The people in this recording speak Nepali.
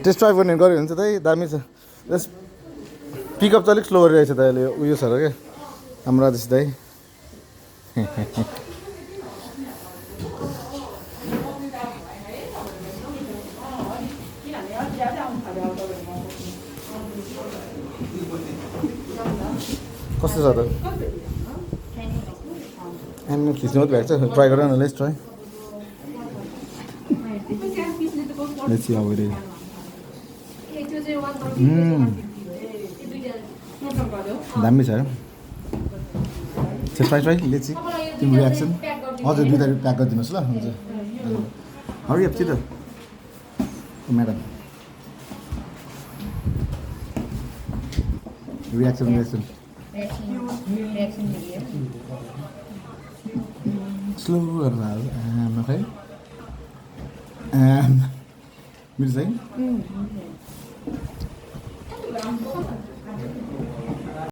टेस्ट ड्राइभ गर्ने गऱ्यो भने चाहिँ दाइ दामी छ यस पिकअप चाहिँ अलिक स्लो गरिरहेको छ दाइ अहिले उयो छ र क्या हाम्रो आदेश दाइ कस्तो छ त एम खिच्नु मात्रै भएको छ ट्राई गर न let's try let's see how it is दामी छ ट्राई ट्राई लेट्स सी तिम्रो रियाक्सन हजुर दुईवटा प्याक गरिदिनुहोस् ल हुन्छ हरि अप छिटो म्याडम रियाक्सन रियाक्सन स्लो गरेर हाल आमा खै मिर्छ है